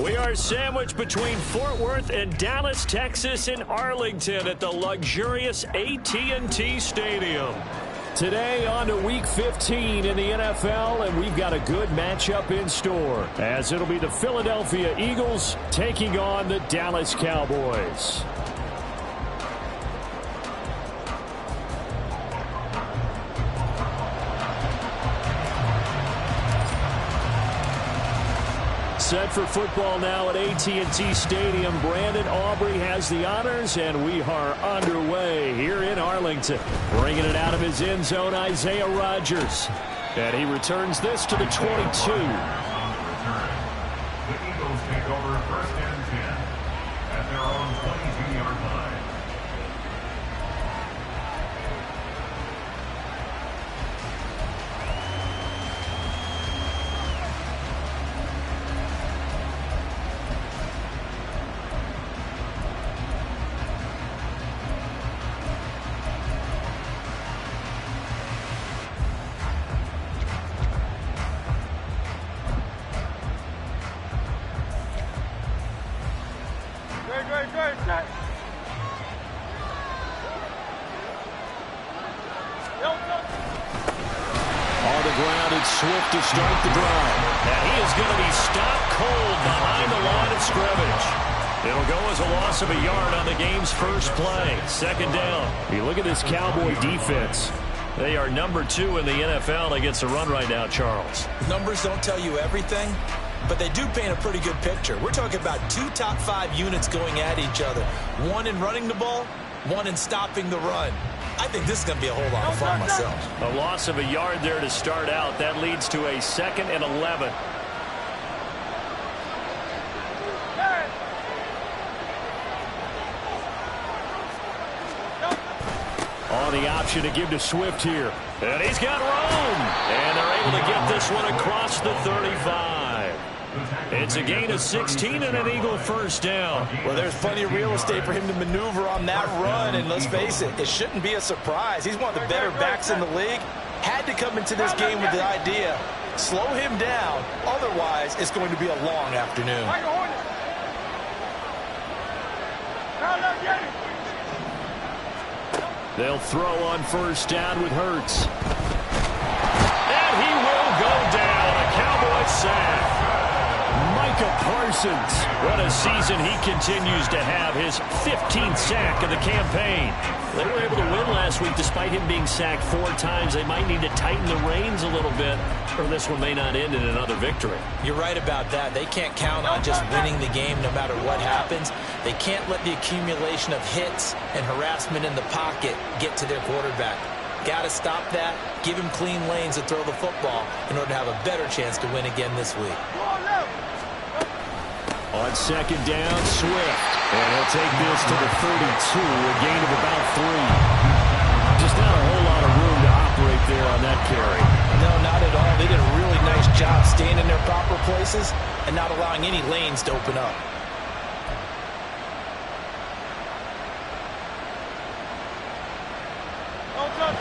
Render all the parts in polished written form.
We are sandwiched between Fort Worth and Dallas, Texas in Arlington at the luxurious AT&T Stadium. Today on to Week 15 in the NFL, and we've got a good matchup in store, as it'll be the Philadelphia Eagles taking on the Dallas Cowboys. Set for football now at AT&T Stadium. Brandon Aubrey has the honors, and we are underway here in Arlington. Bringing it out of his end zone, Isaiah Rodgers. And he returns this to the 22. The Eagles take over first and 10 at their own 22-yard line. On the ground, it's Swift to start the drive. And he is going to be stopped cold behind the line of scrimmage. It'll go as a loss of a yard on the game's first play. Second down. You look at this Cowboy defense. They are number 2 in the NFL against the run right now, Charles. Numbers don't tell you everything, but they do paint a pretty good picture. We're talking about 2 top 5 units going at each other. One in running the ball, one in stopping the run. I think this is going to be a whole lot of fun myself. A loss of a yard there to start out. That leads to a 2nd and 11. On the option to give to Swift here. And he's got room. And they're able to get this one across the 35. It's a gain of 16 and an Eagle first down. Well, there's plenty of real estate for him to maneuver on that run. And let's face it, it shouldn't be a surprise. He's one of the better backs in the league. Had to come into this game with the idea, slow him down. Otherwise, it's going to be a long afternoon. They'll throw on first down with Hurts. And he will go down. A Cowboy sack. Micah Parsons. What a season he continues to have. His 15th sack of the campaign. They were able to win last week despite him being sacked 4 times. They might need to tighten the reins a little bit, or this one may not end in another victory. You're right about that. They can't count on just winning the game no matter what happens. They can't let the accumulation of hits and harassment in the pocket get to their quarterback. Got to stop that, give him clean lanes to throw the football in order to have a better chance to win again this week. On second down, Swift. And he'll take this to the 32, a gain of about 3. Just not a whole lot of room to operate there on that carry. No, not at all. They did a really nice job staying in their proper places and not allowing any lanes to open up.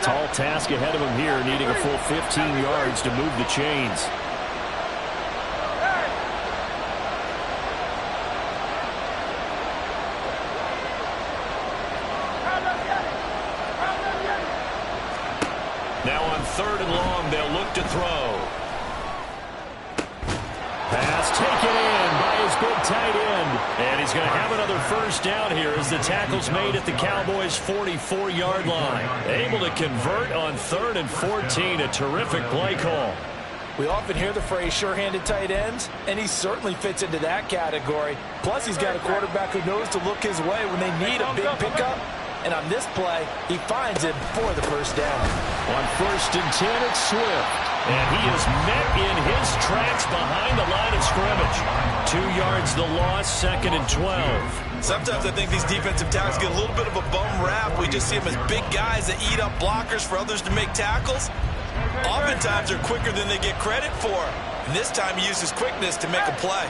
Tall task ahead of him here, needing a full 15 yards to move the chains. Now on 3rd and long, they'll look to throw. Pass taken in by his big tight end. And he's going to have another first down here as the tackle's made at the Cowboys' 44-yard line. Able to convert on 3rd and 14. A terrific play call. We often hear the phrase sure-handed tight ends, and he certainly fits into that category. Plus, he's got a quarterback who knows to look his way when they need a big pickup. And on this play, he finds him for the first down. On 1st and 10, it's Swift. And he is met in his tracks behind the line of scrimmage. 2 yards the loss, 2nd and 12. Sometimes I think these defensive tackles get a little bit of a bum rap. We just see them as big guys that eat up blockers for others to make tackles. Oftentimes, they're quicker than they get credit for. And this time, he used his quickness to make a play.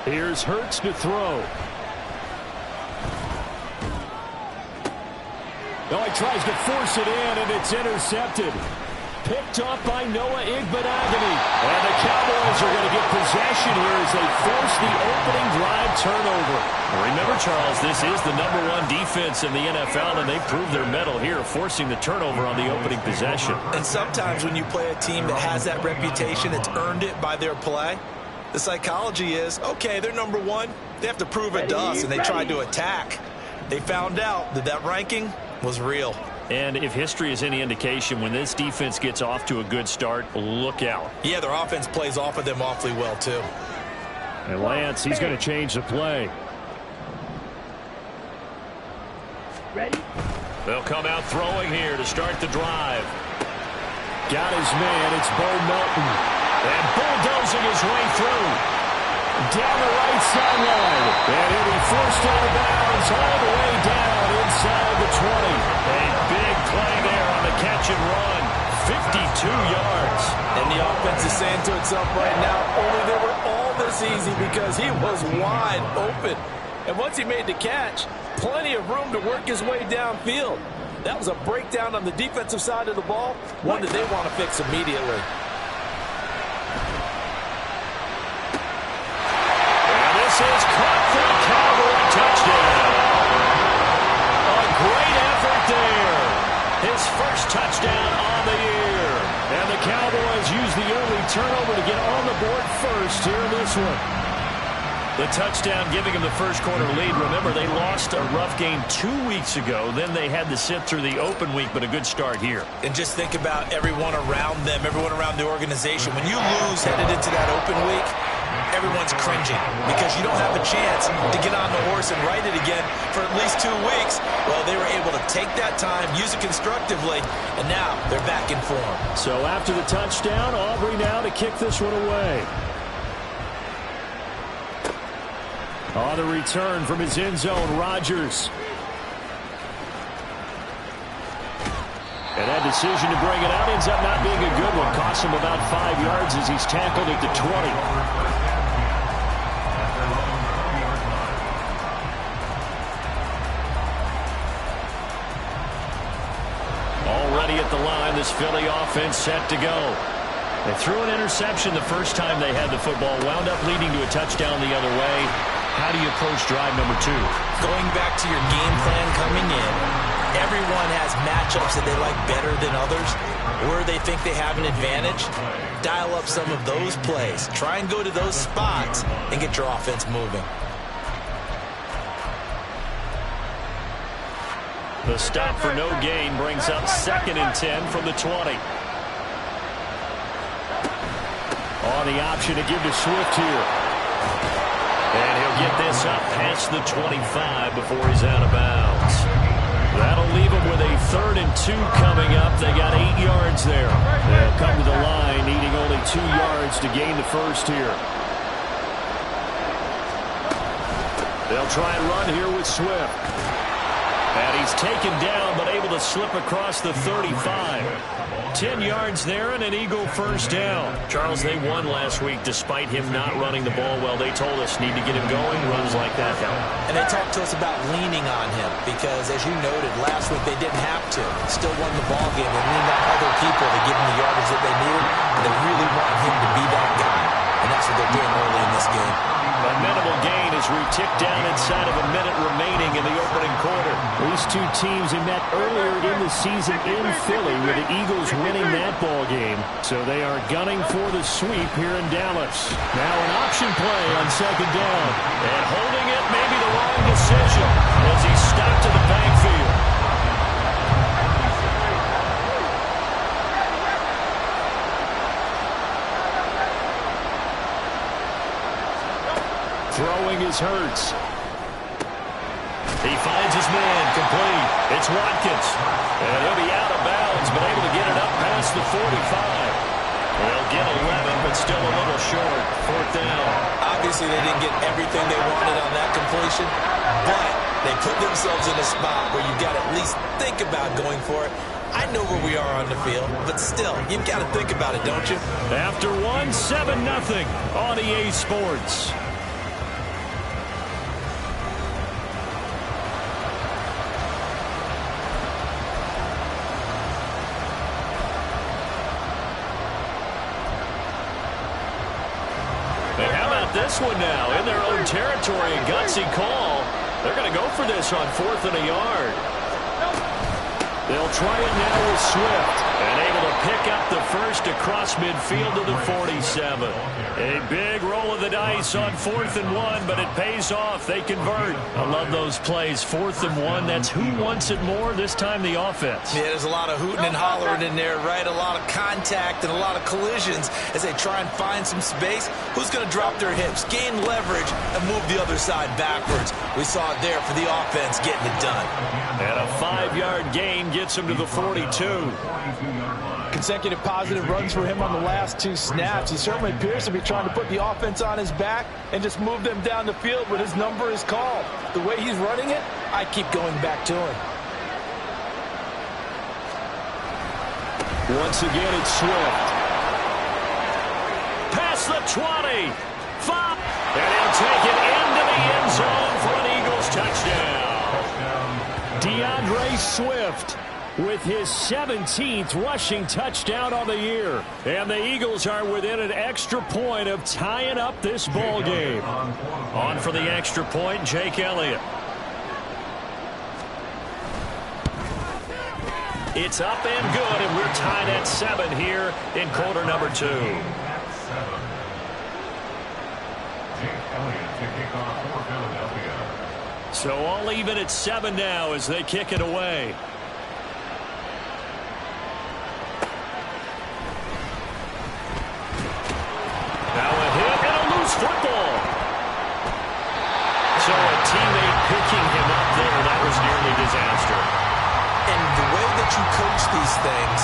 Here's Hurts to throw. Oh, he tries to force it in, and it's intercepted. Picked off by Noah Igbenogany. And the Cowboys are going to get possession here as they force the opening drive turnover. Remember, Charles, this is the #1 defense in the NFL, and they proved their mettle here, forcing the turnover on the opening possession. And sometimes when you play a team that has that reputation, it's earned it by their play. The psychology is, okay, they're #1. They have to prove it to us, and they tried to attack. They found out that that ranking was real. And if history is any indication, when this defense gets off to a good start, look out. Yeah, their offense plays off of them awfully well, too. And Lance, he's going to change the play. Ready? They'll come out throwing here to start the drive. Got his man. It's Bo Melton. And bulldozing his way through. Down the right sideline. And he'll be forced out of bounds all the way down inside the 20. A big play there on the catch and run. 52 yards. And the offense is saying to itself right now, only they were all this easy because he was wide open. And once he made the catch, plenty of room to work his way downfield. That was a breakdown on the defensive side of the ball, one that they want to fix immediately. And this is caught for a Cowboy touchdown. A great effort there. His first touchdown on the year. And the Cowboys use the early turnover to get on the board first here in this one. The touchdown giving them the first quarter lead. Remember, they lost a rough game 2 weeks ago. Then they had to sit through the open week, but a good start here. And just think about everyone around them, everyone around the organization. When you lose headed into that open week, everyone's cringing because you don't have a chance to get on the horse and ride it again for at least 2 weeks. Well, they were able to take that time, use it constructively, and now they're back in form. So after the touchdown, Aubrey now to kick this one away. On the return from his end zone, Rodgers. And that decision to bring it out ends up not being a good one. Costs him about 5 yards as he's tackled at the 20. Already at the line, this Philly offense set to go. They threw an interception the first time they had the football, wound up leading to a touchdown the other way. How do you approach drive number 2? Going back to your game plan coming in, everyone has matchups that they like better than others, where they think they have an advantage. Dial up some of those plays. Try and go to those spots and get your offense moving. The stop for no gain brings up 2nd and 10 from the 20. On the option to give to Swift here. And he'll get this up past the 25 before he's out of bounds. That'll leave him with a 3rd and 2 coming up. They got 8 yards there. They'll come to the line, needing only 2 yards to gain the first here. They'll try and run here with Swift. And he's taken down, but able to slip across the 35. 10 yards there and an Eagle first down. Charles, they won last week despite him not running the ball well. They told us need to get him going. Runs like that help. And they talked to us about leaning on him because, as you noted, last week they didn't have to. Still won the ball game. They leaned on other people to give them the yardage that they needed. And they really want him to be that guy. And that's what they're doing early in this game. A minimal gain as we tick down inside of a minute remaining in the opening quarter. These two teams had met earlier in the season in Philly with the Eagles winning that ball game. So they are gunning for the sweep here in Dallas. Now an option play on 2nd down. And holding it may be the wrong decision as he stopped to the backfield. Throwing is Hurts. He finds his man complete. It's Watkins. And he'll be out of bounds, but able to get it up past the 45. They'll get 11, but still a little short. 4th down. Obviously, they didn't get everything they wanted on that completion, but they put themselves in a spot where you've got to at least think about going for it. I know where we are on the field, but still, you've got to think about it, don't you? After 7-0 on EA Sports. this one now in their own territory. A gutsy call. They're going to go for this on 4th and a yard. They'll try it now with Swift, and able to pick up the first across midfield to the 47. A big roll of the dice on 4th and 1, but it pays off. They convert. I love those plays. 4th and 1, that's who wants it more, this time the offense. Yeah, there's a lot of hooting and hollering in there, right? A lot of contact and a lot of collisions as they try and find some space. Who's going to drop their hips, gain leverage, and move the other side backwards? We saw it there for the offense getting it done. And a 5-yard gain gets him to the 42. Consecutive positive runs for him on the last 2 snaps. He certainly appears to be trying to put the offense on his back and just move them down the field when his number is called. The way he's running it, I keep going back to him. Once again, it's Swift. Past the 20. 5. And he'll take it into the end zone for an Eagles touchdown. DeAndre Swift with his 17th rushing touchdown on the year. And the Eagles are within an extra point of tying up this ball game. On for the extra point, Jake Elliott. It's up and good, and we're tied at 7 here in quarter number 2. So all even at 7 now as they kick it away. Now a hit and a loose football. So a teammate picking him up there, that was nearly disaster. And the way that you coach these things,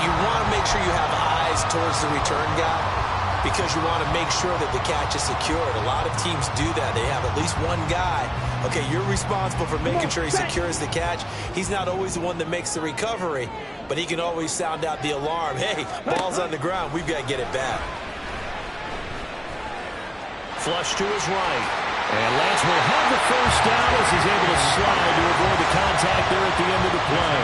you want to make sure you have eyes towards the return guy because you want to make sure that the catch is secured. A lot of teams do that. They have at least one guy. Okay, you're responsible for making sure he secures the catch. He's not always the one that makes the recovery, but he can always sound out the alarm. Hey, ball's on the ground. We've got to get it back. Flush to his right. And Lance will have the first down as he's able to slide to avoid the contact there at the end of the play.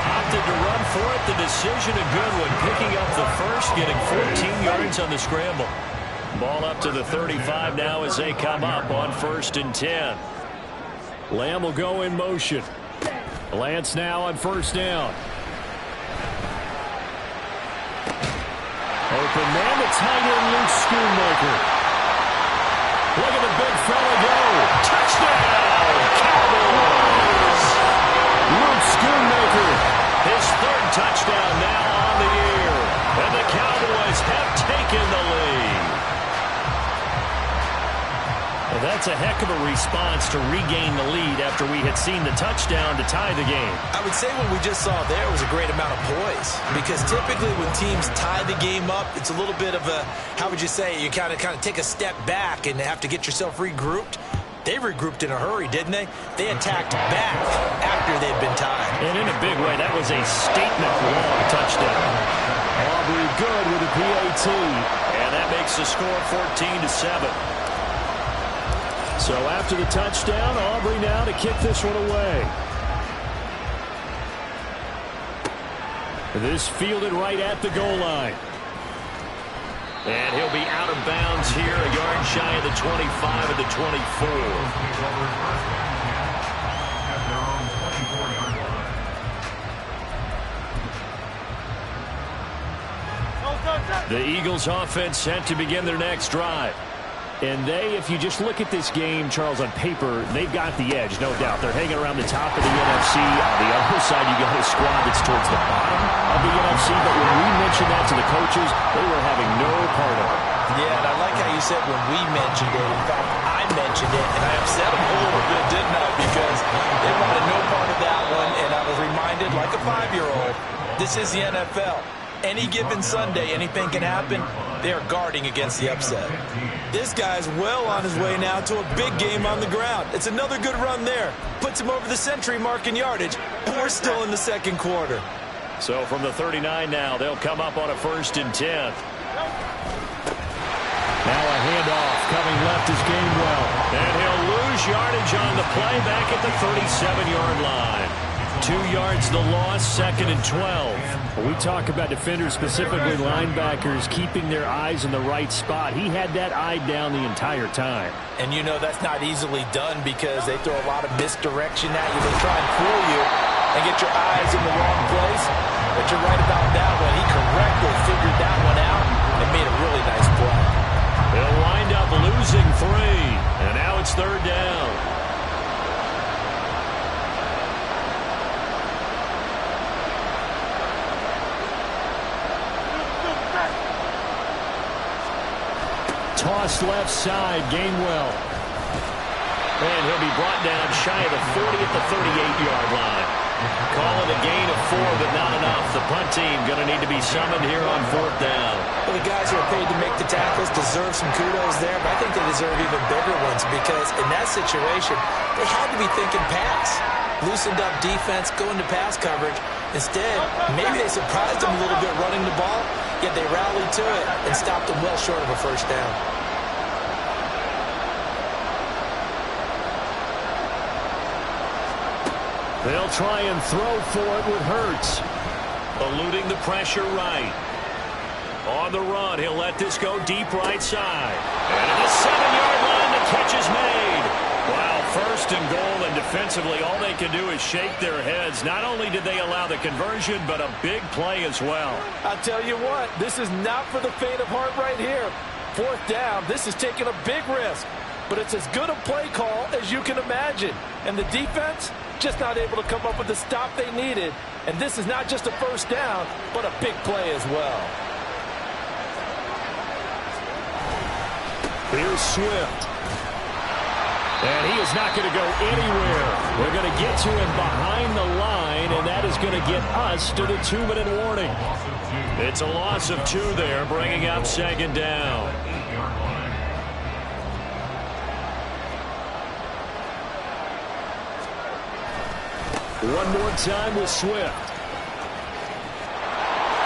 Opted to run for it. The decision a good one. Picking up the first, getting 14 yards on the scramble. Ball up to the 35 now as they come up on 1st and 10. Lamb will go in motion. Lance now on 1st down. Open man, the tight end Luke Schoonmaker. Look at the big fella go. Touchdown, Cowboys. Luke Schoonmaker, his 3rd touchdown now on the year. And the Cowboys have taken the lead. Well, that's a heck of a response to regain the lead after we had seen the touchdown to tie the game. I would say what we just saw there was a great amount of poise because typically when teams tie the game up, it's a little bit of a, how would you say, you kind of take a step back and have to get yourself regrouped. They regrouped in a hurry, didn't they? They attacked back after they'd been tied. And in a big way, that was a statement long touchdown. Aubrey good with a PAT. And that makes the score 14-7. So after the touchdown, Aubrey now to kick this one away. This fielded right at the goal line. And he'll be out of bounds here, a yard shy of the 25 of the 24. The Eagles offense set to begin their next drive. And they, if you just look at this game, Charles, on paper, they've got the edge, no doubt. They're hanging around the top of the NFC. On the other side, you got a squad that's towards the bottom of the NFC. But when we mentioned that to the coaches, they were having no part of it. Yeah, and I like how you said when we mentioned it. In fact, I mentioned it, and I upset them a little bit, didn't I? Because they wanted no part of that one, and I was reminded, like a 5-year-old, this is the NFL. Any given Sunday, anything can happen. They are guarding against the upset. This guy's well on his way now to a big game on the ground. It's another good run there. Puts him over the century mark in yardage, and we're still in the 2nd quarter. So from the 39 now, they'll come up on a 1st and 10. Now a handoff coming left is Gainwell. And he'll lose yardage on the play back at the 37-yard line. 2 yards the loss, 2nd and 12. When we talk about defenders, specifically linebackers, keeping their eyes in the right spot. He had that eye down the entire time. And you know that's not easily done because they throw a lot of misdirection at you. They try and fool you and get your eyes in the wrong place. But you're right about that one. He correctly figured that one out and made a really nice play. They'll wind up losing 3. And now it's 3rd down. Toss left side, Gainwell. And he'll be brought down shy of the 40 at the 38-yard line. Calling a gain of 4, but not enough. The punt team going to need to be summoned here on 4th down. Well, the guys who are paid to make the tackles deserve some kudos there, but I think they deserve even bigger ones because in that situation, they had to be thinking pass. Loosened up defense, going to pass coverage. Instead, maybe they surprised them a little bit running the ball, yet they rallied to it and stopped them well short of a 1st down. They'll try and throw for it with Hurts. Eluding the pressure right. On the run, he'll let this go deep right side. And at the 7-yard line, the catch is made. Wow, 1st and goal, and defensively, all they can do is shake their heads. Not only did they allow the conversion, but a big play as well. I'll tell you what, this is not for the faint of heart right here. 4th down, this is taking a big risk. But it's as good a play call as you can imagine. And the defense, just not able to come up with the stop they needed. And this is not just a 1st down, but a big play as well. Here's Swift. And he is not going to go anywhere. We're going to get to him behind the line, and that is going to get us to the 2-minute warning. It's a loss of 2 there, bringing up 2nd down. One more time with Swift.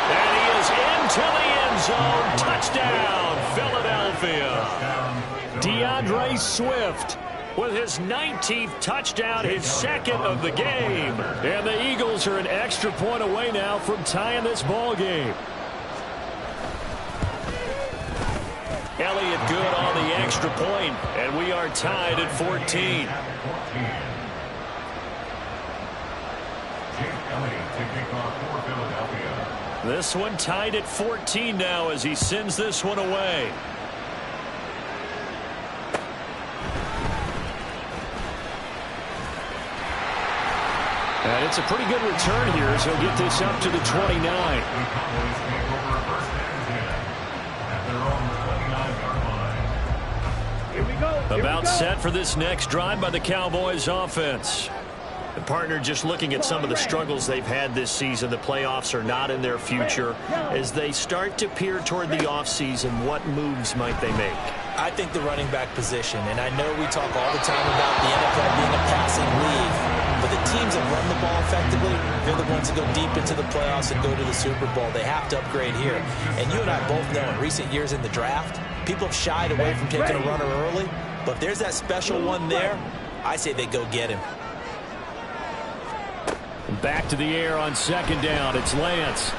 And he is into the end zone. Touchdown, Philadelphia. DeAndre Swift with his 19th touchdown, his 2nd of the game. And the Eagles are an extra point away now from tying this ball game. Elliott good on the extra point, and we are tied at 14. This one tied at 14 now as he sends this one away. And it's a pretty good return here as he'll get this up to the 29. About set for this next drive by the Cowboys offense. The partner just looking at some of the struggles they've had this season. The playoffs are not in their future. As they start to peer toward the offseason, what moves might they make? I think the running back position, and I know we talk all the time about the NFL being a passing league, but the teams that run the ball effectively, they're the ones that go deep into the playoffs and go to the Super Bowl. They have to upgrade here. And you and I both know in recent years in the draft, people have shied away from taking a runner early, but if there's that special one there, I say they go get him. Back to the air on 2nd down. It's Lance.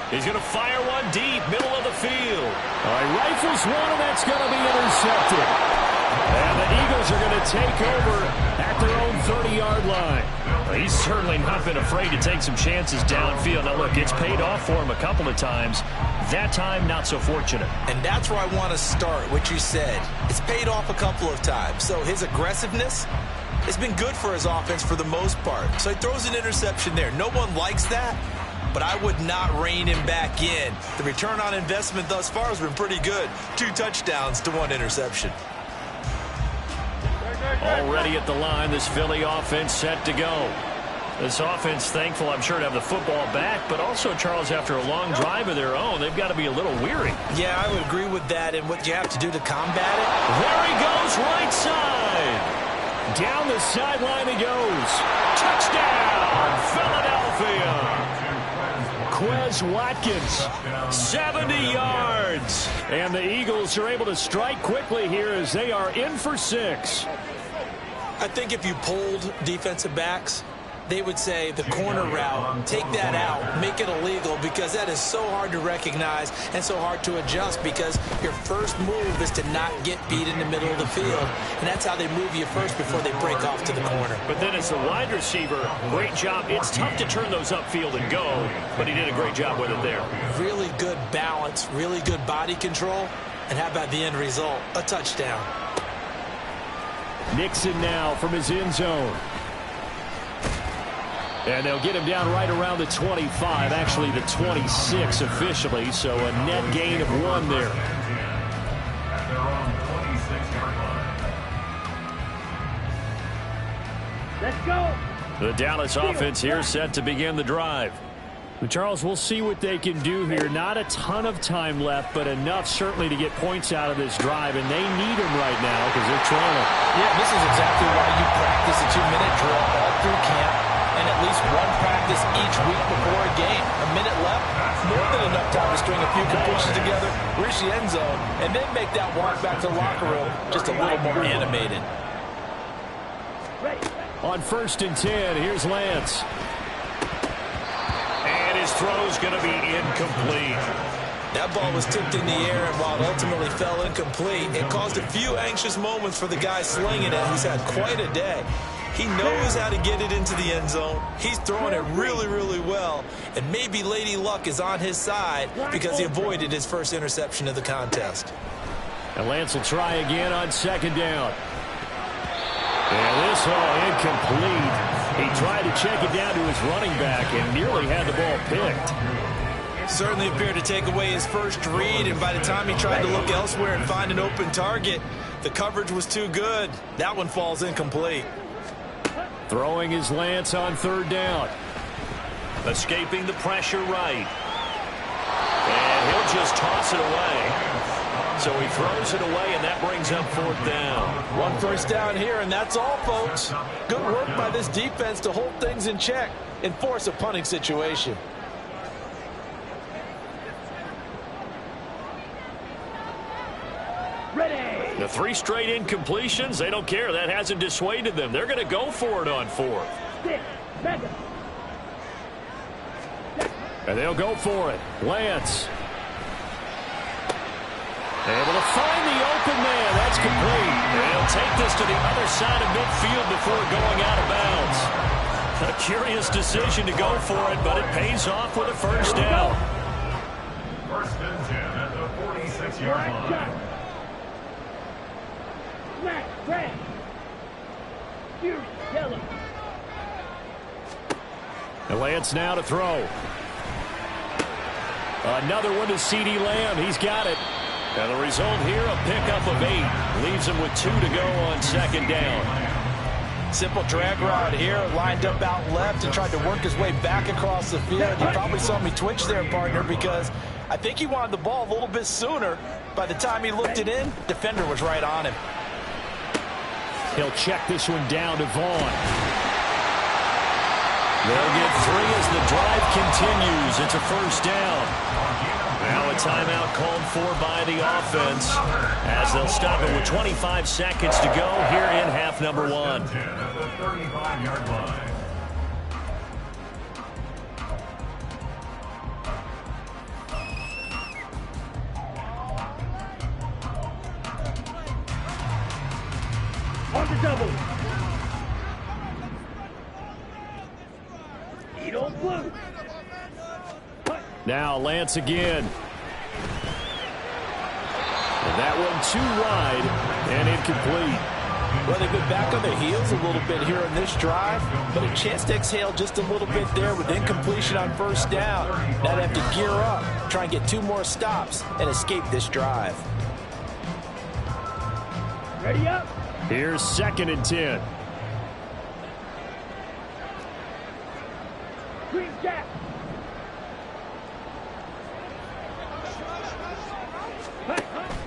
He's going to fire one deep, middle of the field. All right, rifles one, and that's going to be intercepted. And the Eagles are going to take over at their own 30-yard line. Well, he's certainly not been afraid to take some chances downfield. Now, look, it's paid off for him a couple of times. That time, not so fortunate. And that's where I want to start, what you said. It's paid off a couple of times. So his aggressiveness, it's been good for his offense for the most part. So he throws an interception there. No one likes that, but I would not rein him back in. The return on investment thus far has been pretty good. 2 touchdowns to 1 interception. Already at the line, this Philly offense set to go. This offense thankful, I'm sure, to have the football back, but also, Charles, after a long drive of their own, they've got to be a little weary. Yeah, I would agree with that, and what you have to do to combat it. There he goes, right side. Down the sideline he goes. Touchdown, Philadelphia. Quez Watkins, 70 yards. And the Eagles are able to strike quickly here as they are in for 6. I think if you polled defensive backs, they would say the corner route, take that out, make it illegal, because that is so hard to recognize and so hard to adjust, because your first move is to not get beat in the middle of the field, and that's how they move you first before they break off to the corner. But then as a wide receiver, great job. It's tough to turn those upfield and go, but he did a great job with it there. Really good balance, really good body control, and how about the end result? A touchdown. Nixon now from his end zone. And they'll get him down right around the 25, actually the 26 officially, so a net gain of 1 there. At their own 26-yard line. Let's go. The Dallas offense here set to begin the drive. Charles, we'll see what they can do here. Not a ton of time left, but enough certainly to get points out of this drive, and they need them right now because they're trailing. Yeah, this is exactly why you practice a 2-minute drill all through camp, and at least one practice each week before a game. A minute left, more than enough time to string a few completions together, reach the end zone, and then make that walk back to the locker room just a little more animated. On 1st and 10, here's Lance. And his throw's going to be incomplete. That ball was tipped in the air, and while it ultimately fell incomplete, it caused a few anxious moments for the guy slinging it, who's had quite a day. He knows how to get it into the end zone. He's throwing it really, really well. And maybe Lady Luck is on his side because he avoided his first interception of the contest. And Lance will try again on 2nd down. And this incomplete. He tried to check it down to his running back and nearly had the ball picked. Certainly appeared to take away his first read, and by the time he tried to look elsewhere and find an open target, the coverage was too good. That one falls incomplete. Throwing is Lance on 3rd down. Escaping the pressure right. And he'll just toss it away. So he throws it away, and that brings up 4th down. 1 first down here, and that's all, folks. Good work by this defense to hold things in check and force a punting situation. The 3 straight incompletions, they don't care. That hasn't dissuaded them. They're going to go for it on 4th. And they'll go for it. Lance. Able to find the open man. That's complete. They'll take this to the other side of midfield before going out of bounds. A curious decision to go for it, but it pays off with a 1st down. 1st and 10 at the 46-yard line. Red. Here, yellow. And Lance now to throw. Another one to C.D. Lamb. He's got it. And the result here, a pickup of 8. Leaves him with 2 to go on 2nd down. Simple drag route here, lined up out left and tried to work his way back across the field. You probably saw me twitch there, partner, because I think he wanted the ball a little bit sooner. By the time he looked it in, defender was right on him. He'll check this one down to Vaughn. They'll get 3 as the drive continues. It's a 1st down. Now a timeout called for by the offense as they'll stop it with 25 seconds to go here in half number 1. At the 35-yard line. On the double. Eat on blue. Now Lance again. And that one too wide and incomplete. Well, they've been back on their heels a little bit here on this drive, but a chance to exhale just a little bit there with incompletion on 1st down. Now they have to gear up, try and get 2 more stops, and escape this drive. Ready up. Here's 2nd and 10. Green gap.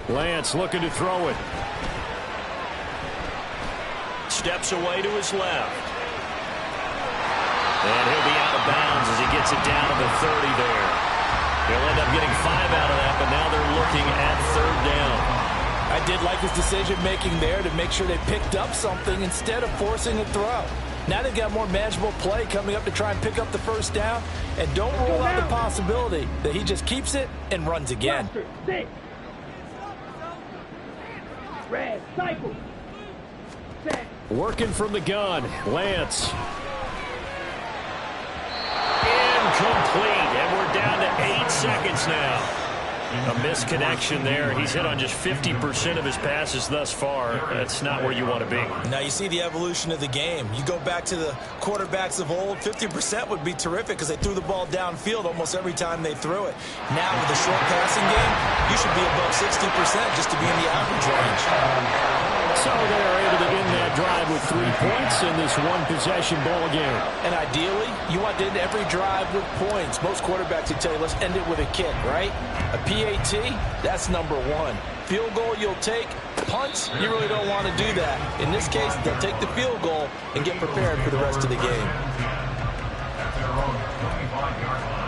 Lance looking to throw it. Steps away to his left. And he'll be out of bounds as he gets it down to the 30 there. He'll end up getting 5 out of that, but now they're looking at 3rd down. I did like his decision-making there to make sure they picked up something instead of forcing a throw. Now they've got more manageable play coming up to try and pick up the first down. And don't rule out the possibility that he just keeps it and runs again. Six. Red, cycle. Set. Working from the gun, Lance. Incomplete, and we're down to 8 seconds now. A misconnection there. He's hit on just 50% of his passes thus far. That's not where you want to be. Now you see the evolution of the game. You go back to the quarterbacks of old, 50% would be terrific because they threw the ball downfield almost every time they threw it. Now with the short passing game, you should be above 60% just to be in the average range. So they're able to end that drive with 3 points in this one-possession ball game. And ideally, you want to end every drive with points. Most quarterbacks would tell you, let's end it with a kick, right? A PAT, that's number one. Field goal you'll take. Punts, you really don't want to do that. In this case, they'll take the field goal and get prepared for the rest of the game. At their own 25-yard line.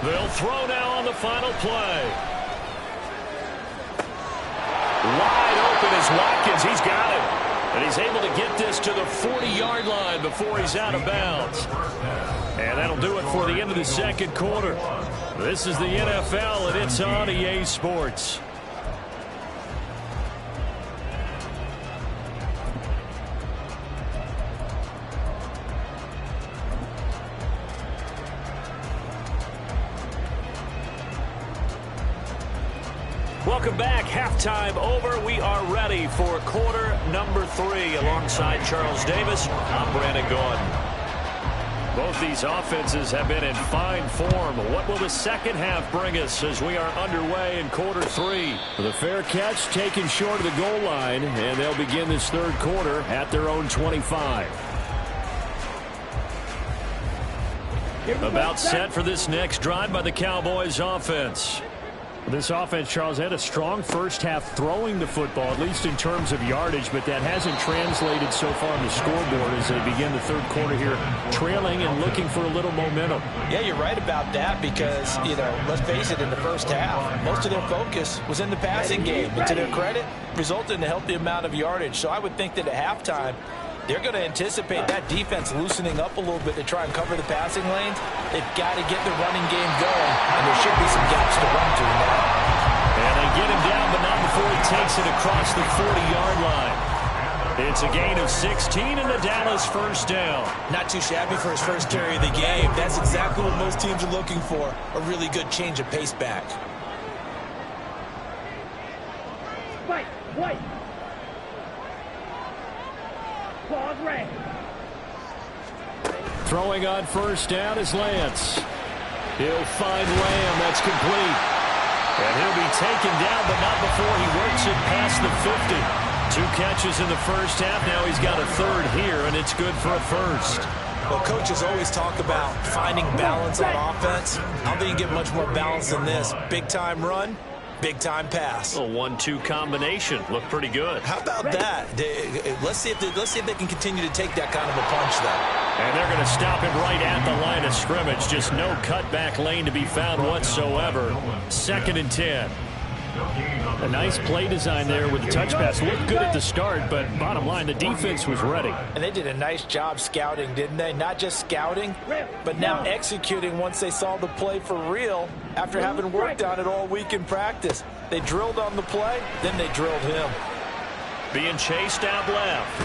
They'll throw now on the final play. Wide open is Watkins. He's got it. And he's able to get this to the 40-yard line before he's out of bounds. And that'll do it for the end of the second quarter. This is the NFL, and it's on EA Sports. Welcome back. Halftime over. We are ready for quarter number 3. Alongside Charles Davis, I'm Brandon Gordon. Both these offenses have been in fine form. What will the second half bring us as we are underway in quarter 3? The fair catch taken short of the goal line, and they'll begin this third quarter at their own 25. About set for this next drive by the Cowboys offense. This offense, Charles, had a strong first half throwing the football, at least in terms of yardage, but that hasn't translated so far on the scoreboard as they begin the third quarter here, trailing and looking for a little momentum. Yeah, you're right about that because, let's face it, in the first half, most of their focus was in the passing game. And to their credit, resulted in a healthy amount of yardage. So I would think that at halftime, they're going to anticipate that defense loosening up a little bit to try and cover the passing lanes. They've got to get the running game going, and there should be some gaps to run to now. And they get him down, but not before he takes it across the 40-yard line. It's a gain of 16 and the Dallas first down. Not too shabby for his first carry of the game. That's exactly what most teams are looking for, a really good change of pace back. Fight, white. Claws red. Throwing on first down is Lance. He'll find Lamb. That's complete. And he'll be taken down, but not before he works it past the 50. 2 catches in the first half. Now he's got a third here, and it's good for a first. Well, coaches always talk about finding balance on offense. I don't think you get much more balance than this. Big-time run, big-time pass. A 1-2 combination. Looked pretty good. How about that? Let's see if they can continue to take that kind of a punch, though. And they're going to stop it right at the line of scrimmage. Just no cutback lane to be found whatsoever. 2nd and 10. A nice play design there with the touch pass. Looked good at the start, but bottom line, the defense was ready. And they did a nice job scouting, didn't they? Not just scouting, but now executing once they saw the play for real after having worked on it all week in practice. They drilled on the play, then they drilled him. Being chased out left.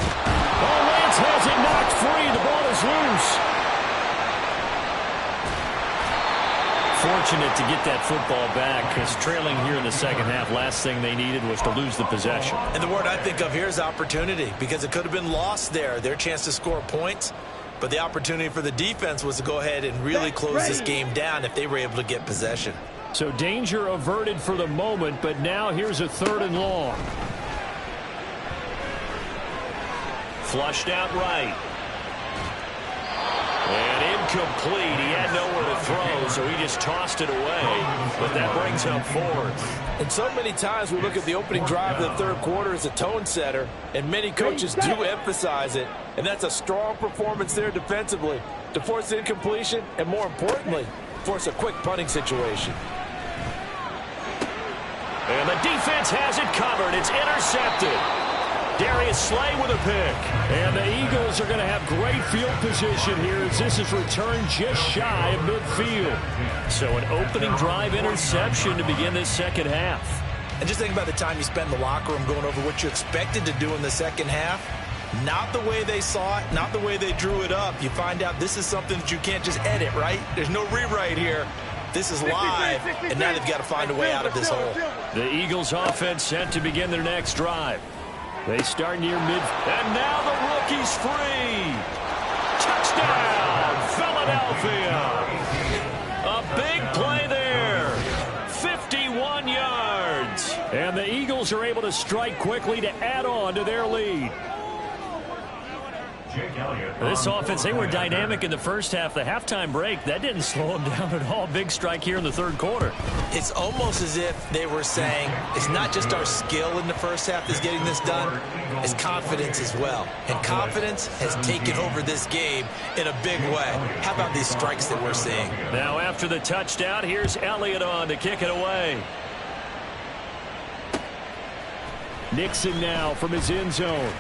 Oh, Lance has it knocked free. The ball is loose. Fortunate to get that football back because trailing here in the second half, last thing they needed was to lose the possession. And the word I think of here is opportunity because it could have been lost there. Their chance to score points, but the opportunity for the defense was to go ahead and really close this game down if they were able to get possession. So danger averted for the moment, but now here's a 3rd and long. Flushed out right. And incomplete. He had nowhere to throw, so he just tossed it away. But that brings up 4th. And so many times we look at the opening drive of the third quarter as a tone setter, and many coaches do emphasize it. And that's a strong performance there defensively to force incompletion and, more importantly, force a quick punting situation. And the defense has it covered. It's intercepted. Darius Slay with a pick. And the Eagles are going to have great field position here as this is returned just shy of midfield. So an opening drive interception to begin this second half. And just think about the time you spend in the locker room going over what you expected to do in the second half. Not the way they saw it, not the way they drew it up. You find out this is something that you can't just edit, right? There's no rewrite here. This is live, and now they've got to find a way out of this hole. The Eagles offense set to begin their next drive. They start near mid, and now the rookie's free. Touchdown, Philadelphia. A big play there. 51 yards. And the Eagles are able to strike quickly to add on to their lead. This offense, they were dynamic in the first half. The halftime break, that didn't slow them down at all. Big strike here in the third quarter. It's almost as if they were saying, it's not just our skill in the first half that's getting this done, it's confidence as well. And confidence has taken over this game in a big way. How about these strikes that we're seeing? Now after the touchdown, here's Elliott on to kick it away. Nixon now from his end zone.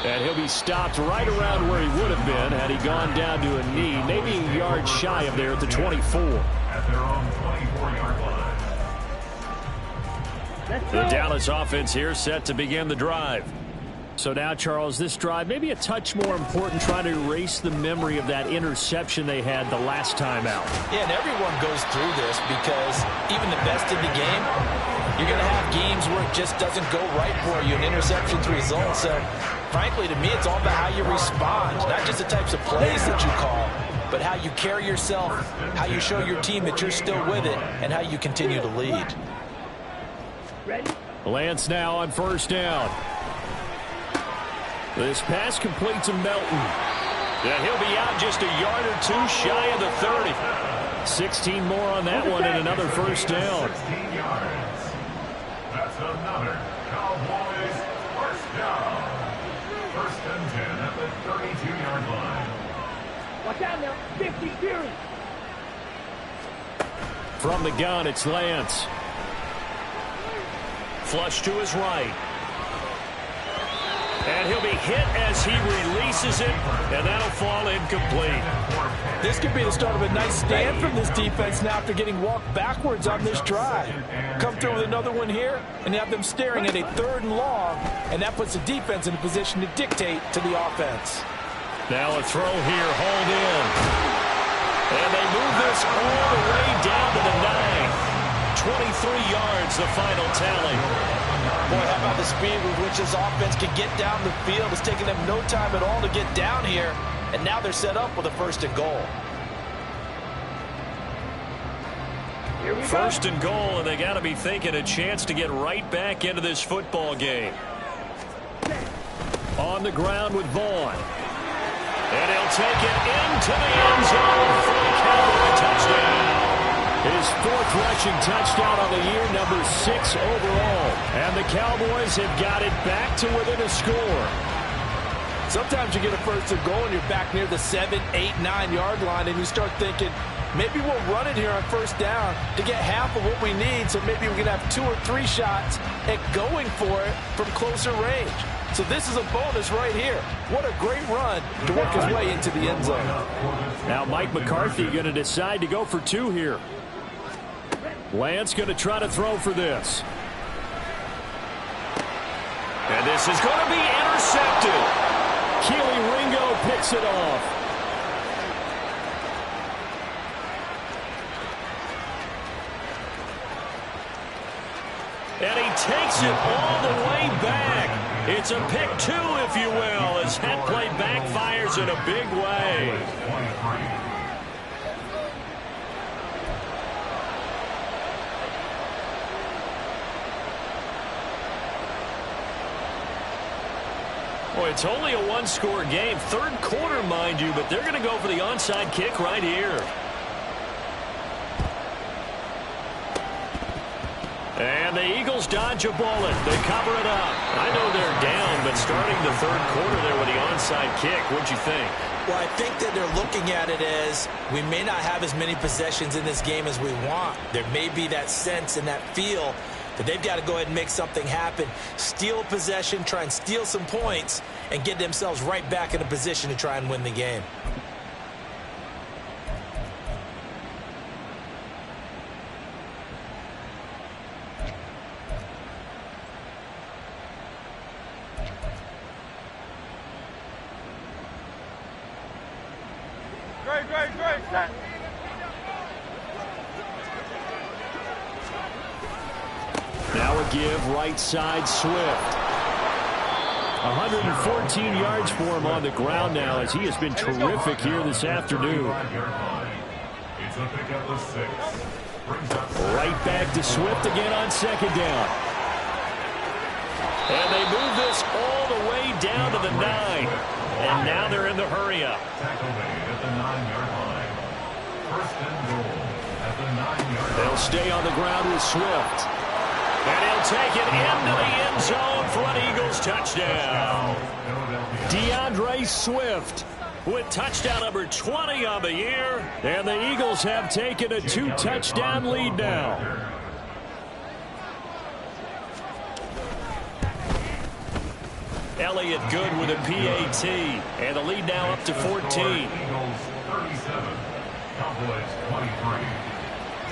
And he'll be stopped right around where he would have been had he gone down to a knee, maybe a yard shy of there at the 24. At their own 24-yard line. The Dallas offense here set to begin the drive. So now, Charles, this drive maybe a touch more important, trying to erase the memory of that interception they had the last time out. Yeah, and everyone goes through this because even the best in the game, you're going to have games where it just doesn't go right for you, and interceptions result. So, frankly, to me, it's all about how you respond, not just the types of plays that you call, but how you carry yourself, how you show your team that you're still with it, and how you continue to lead. Lance now on first down. This pass completes to Melton. Yeah, he'll be out just a yard or two shy of the 30. 16 more on that one and another first down. 16 yards. That's another Cowboys first down. First and 10 at the 32-yard line. Watch out now. 50 series. From the gun, it's Lance. Flush to his right. And he'll be hit as he releases it, and that'll fall incomplete. This could be the start of a nice stand from this defense now after getting walked backwards on this drive. Come through with another one here, and you have them staring at a 3rd and long, and that puts the defense in a position to dictate to the offense. Now a throw here, hauled in. And they move this all the way down to the 9. 23 yards, the final tally. Boy, how about the speed with which this offense can get down the field? It's taken them no time at all to get down here, and now they're set up with a 1st and goal. First and goal, and they got to be thinking a chance to get right back into this football game. On the ground with Vaughn. And he'll take it into the end zone for the Cowboy touchdown. His 4th rushing touchdown on the year, number 6 overall. And the Cowboys have got it back to within a score. Sometimes you get a 1st and goal and you're back near the 7, 8, 9-yard line, and you start thinking, maybe we'll run it here on 1st down to get half of what we need, so maybe we can have 2 or 3 shots at going for it from closer range. So this is a bonus right here. What a great run to work his way into the end zone. Now Mike McCarthy going to decide to go for 2 here. Lance going to try to throw for this. And this is going to be intercepted. Keely Ringo picks it off. And he takes it all the way back. It's a pick 2, if you will, as that play backfires in a big way. Boy, it's only a 1-score game. 3rd quarter, mind you, but they're going to go for the onside kick right here. And the Eagles dodge a bullet. They cover it up. I know they're down, but starting the third quarter there with the onside kick, what'd you think? Well, I think that they're looking at it as we may not have as many possessions in this game as we want. There may be that sense and that feel that they've got to go ahead and make something happen, steal possession, try and steal some points, and get themselves right back in a position to try and win the game. Great, set. Now a give, right side, Swift. 114 yards for him on the ground now as he has been terrific here this afternoon. It's a pickup of 6. Right back to Swift again on second down. And they move this all the way down to the 9. And now they're in the hurry-up. Tackle made at the 9-yard line. First and goal at the 9-yard line. They'll stay on the ground with Swift. And he'll take it into the end zone for an Eagles touchdown. DeAndre Swift with touchdown number 20 on the year. And the Eagles have taken a 2-touchdown lead now. Elliott good with a PAT. And the lead now up to 14. Eagles 37, Cowboys 23.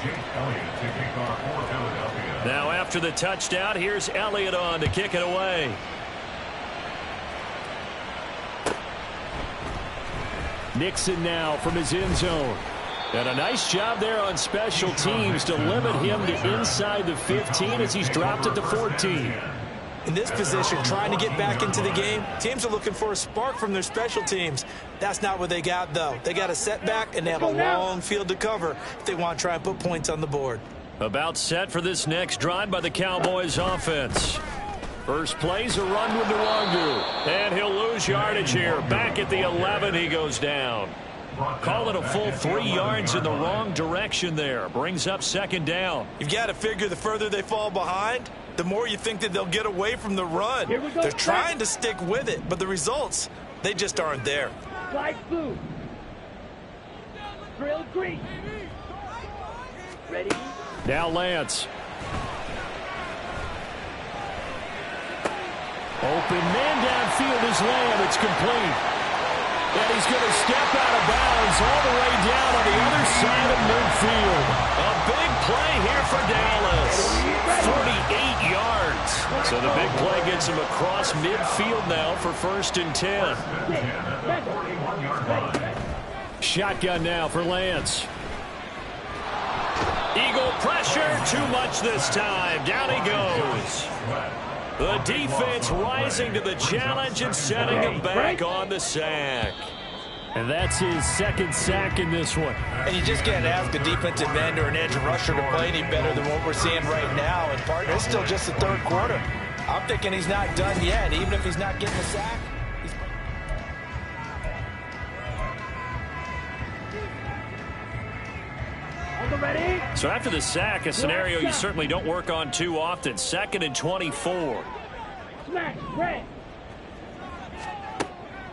Jake Elliott to kick off for Philadelphia. Now after the touchdown, here's Elliott on to kick it away. Nixon now from his end zone. And a nice job there on special teams to limit him to inside the 15 as he's dropped it to 14. In this position, trying to get back into the game, teams are looking for a spark from their special teams. That's not what they got, though. They got a setback, and they have a long field to cover if they want to try and put points on the board. About set for this next drive by the Cowboys offense. First play's a run with Nwangu. And he'll lose yardage here. Back at the 11, he goes down. Call it a full 3 yards in the wrong direction there. Brings up second down. You've got to figure the further they fall behind, the more you think that they'll get away from the run. They're trying to stick with it, but the results, they just aren't there. Light blue. Drill green. Ready? Now Lance. Open man downfield is Lamb. It's complete. And he's going to step out of bounds all the way down on the other side of midfield. A big play here for Dallas. 48 yards. So the big play gets him across midfield now for 1st and 10. Shotgun now for Lance. Eagle pressure, too much this time. Down he goes. The defense rising to the challenge and setting him back on the sack. And that's his second sack in this one. And you just can't ask a defensive end or an edge rusher to play any better than what we're seeing right now. And partner, it's still just the third quarter. I'm thinking he's not done yet, even if he's not getting a sack. Ready? So after the sack, a scenario you certainly don't work on too often. 2nd and 24. Smash, red.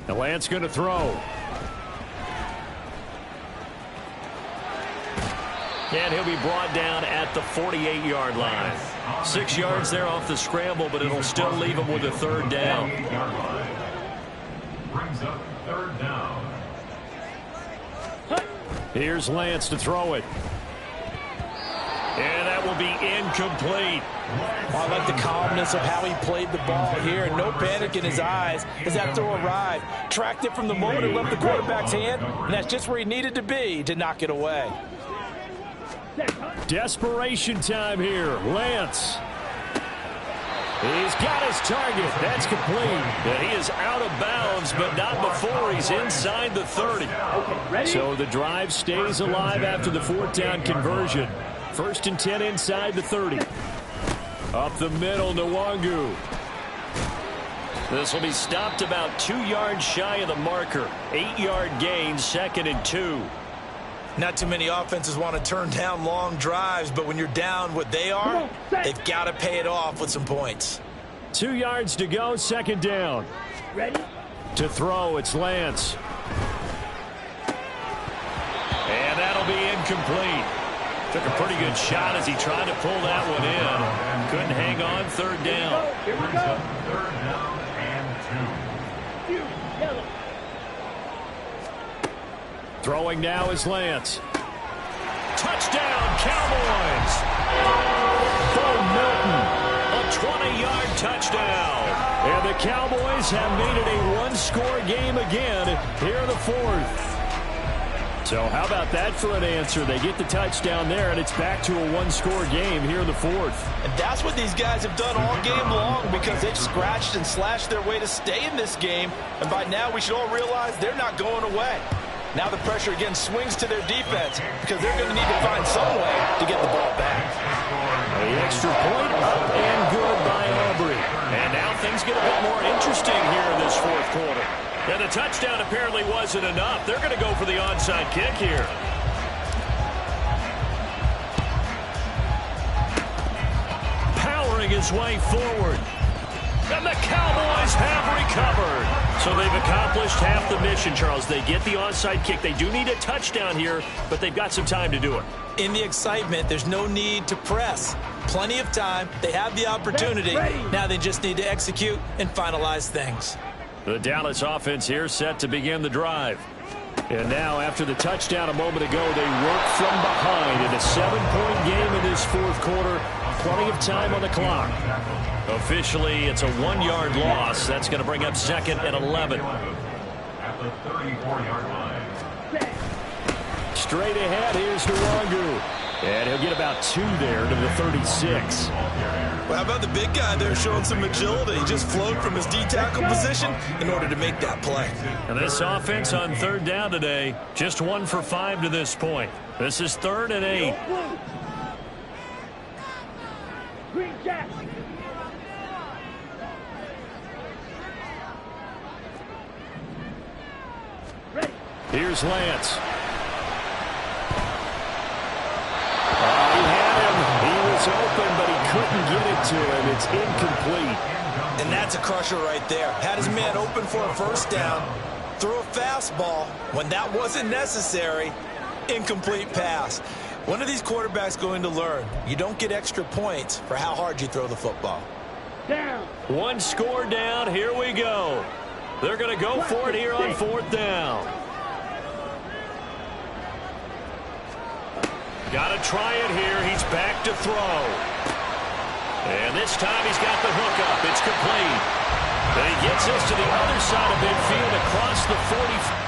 And Lance going to throw. And he'll be brought down at the 48-yard line. 6 yards there off the scramble, but it'll still leave him with a third down. Brings up third down. Here's Lance to throw it. And that will be incomplete. Well, I like the calmness of how he played the ball here. No panic in his eyes as that throw arrived. Tracked it from the moment it left the quarterback's hand, and that's just where he needed to be to knock it away. Desperation time here. Lance. He's got his target. That's complete. And he is out of bounds, but not before he's inside the 30. So the drive stays alive after the 4th down conversion. 1st and 10 inside the 30. Up the middle, Nwangu. This will be stopped about 2 yards shy of the marker. 8-yard gain, 2nd and 2. Not too many offenses want to turn down long drives, but when you're down what they are, they've got to pay it off with some points. 2 yards to go, second down. Ready? To throw, it's Lance. And that'll be incomplete. Took a pretty good shot as he tried to pull that one in. Couldn't hang on, third down. Here we go. Third down and 2. Yellow. Throwing now is Lance. Touchdown, Cowboys! Bo Milton, a 20-yard touchdown. And the Cowboys have made it a one-score game again here in the fourth. So how about that for an answer? They get the touchdown there, and it's back to a one-score game here in the fourth. And that's what these guys have done all game long because they've scratched and slashed their way to stay in this game. And by now, we should all realize they're not going away. Now the pressure again swings to their defense because they're going to need to find some way to get the ball back. The extra point up and good by Aubrey. And now things get a bit more interesting here in this fourth quarter. And the touchdown apparently wasn't enough. They're going to go for the onside kick here. Powering his way forward. And the Cowboys have recovered. So they've accomplished half the mission, Charles. They get the onside kick. They do need a touchdown here, but they've got some time to do it. In the excitement, there's no need to press. Plenty of time. They have the opportunity. Now they just need to execute and finalize things. The Dallas offense here set to begin the drive. And now, after the touchdown a moment ago, they work from behind in a 7-point game in this fourth quarter. Plenty of time on the clock. Officially, it's a 1-yard loss. That's going to bring up second and 11. At the 34-yard line. Straight ahead, here's Nwangu. And he'll get about 2 there to the 36. Well, how about the big guy there showing some agility? He just flowed from his D-tackle position in order to make that play. And this offense on third down today, just 1 for 5 to this point. This is 3rd and 8. Green Jack. Ready. Here's Lance. He had him. He was open, but he couldn't get it to him. It's incomplete. And that's a crusher right there. Had his man open for a first down. Threw a fastball when that wasn't necessary. Incomplete pass. When are these quarterbacks going to learn? You don't get extra points for how hard you throw the football. Down. 1 score down. Here we go. They're going to go for it here on 4th down. Got to try it here. He's back to throw. And this time he's got the hook up. It's complete. And he gets us to the other side of midfield across the 40.